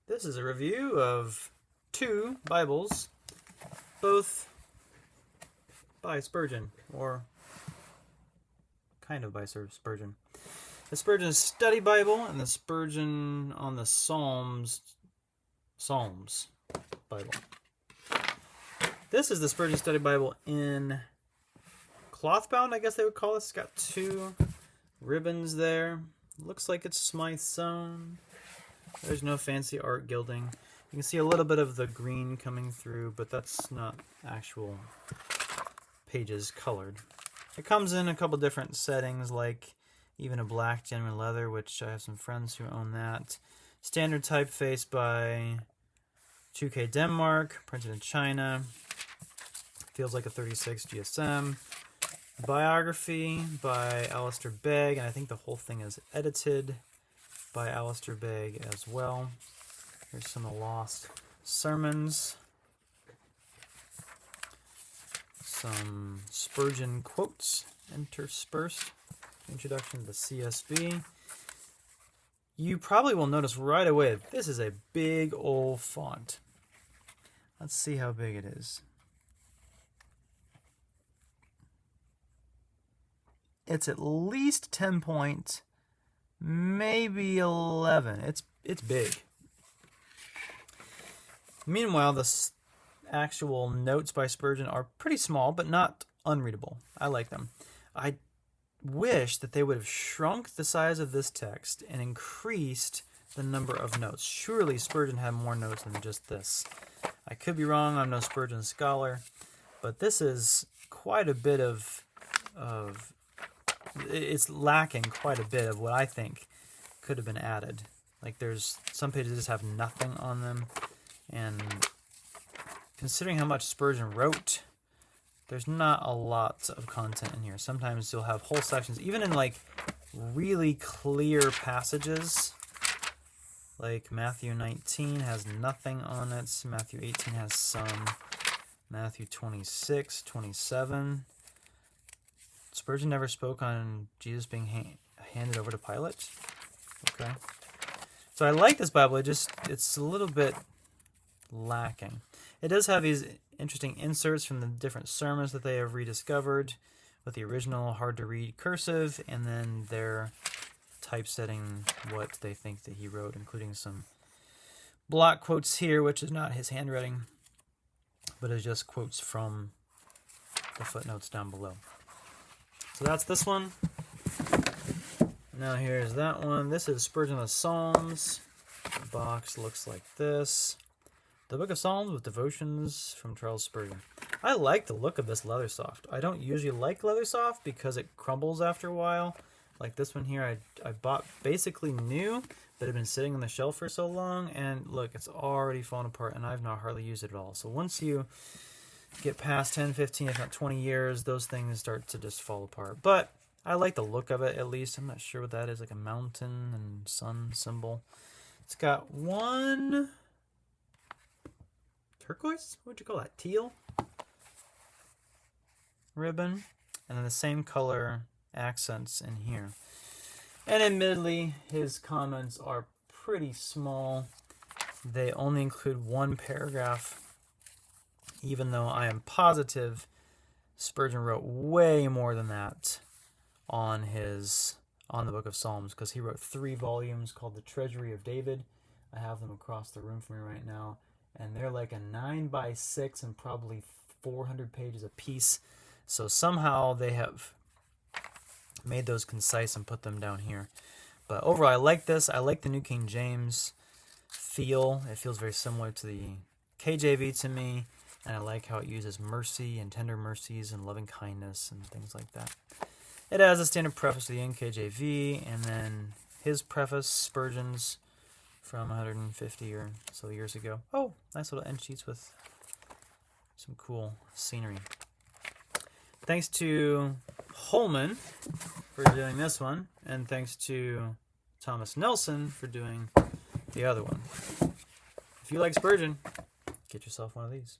This is a review of two Bibles, both by Spurgeon, or kind of by Spurgeon. The Spurgeon Study Bible and the Spurgeon on the Psalms Bible. This is the Spurgeon Study Bible in clothbound, I guess they would call it. It's got two ribbons there. Looks like it's Smythe sewn. There's no fancy art gilding. You can see a little bit of the green coming through, but that's not actual pages colored. It comes in a couple different settings, like even a black genuine leather, which I have some friends who own that. Standard typeface by 2K Denmark, printed in China. Feels like a 36 GSM. Biography by Alistair Begg, and I think the whole thing is edited by Alistair Begg as well. Here's some of the lost sermons. Some Spurgeon quotes interspersed. Introduction to the CSB. You probably will notice right away that this is a big old font. Let's see how big it is. It's at least 10 point, maybe 11. It's big. Meanwhile, the actual notes by Spurgeon are pretty small, but not unreadable. I like them. I wish that they would have shrunk the size of this text and increased the number of notes. Surely Spurgeon had more notes than just this. I could be wrong. I'm no Spurgeon scholar, but this is quite a bit of it's lacking quite a bit of what I think could have been added. Like there's some pages that just have nothing on them, and considering how much Spurgeon wrote, there's not a lot of content in here. Sometimes you'll have whole sections, even in like really clear passages, like Matthew 19 has nothing on it, Matthew 18 has some, Matthew 26, 27. Spurgeon never spoke on Jesus being handed over to Pilate. Okay. So I like this Bible, it's a little bit lacking. It does have these interesting inserts from the different sermons that they have rediscovered, with the original hard-to-read cursive, and then their typesetting what they think that he wrote, including some block quotes here, which is not his handwriting, but is just quotes from the footnotes down below. So that's this one. Now here's that one. This is Spurgeon of the Psalms. The box looks like this. The Book of Psalms with Devotions from Charles Spurgeon. I like the look of this leather soft. I don't usually like leather soft because it crumbles after a while. Like this one here, I bought basically new, but had been sitting on the shelf for so long, and look, it's already fallen apart, and I've not hardly used it at all. So once you get past 10, 15, if not 20 years, those things start to just fall apart. But I like the look of it, at least. I'm not sure what that is, like a mountain and sun symbol. It's got one turquoise? What would you call that? Teal ribbon. And then the same color accents in here. And admittedly, his comments are pretty small. They only include one paragraph, even though I am positive Spurgeon wrote way more than that on the Book of Psalms, because he wrote 3 volumes called The Treasury of David. I have them across the room from me right now, and they're like a 9x6 and probably 400 pages a piece. So somehow they have made those concise and put them down here. But overall, I like this. I like the New King James feel. It feels very similar to the KJV to me. And I like how it uses mercy and tender mercies and loving kindness and things like that. It has a standard preface to the NKJV, and then his preface, Spurgeon's, from 150 or so years ago. Oh, nice little end sheets with some cool scenery. Thanks to Holman for doing this one, and thanks to Thomas Nelson for doing the other one. If you like Spurgeon, get yourself one of these.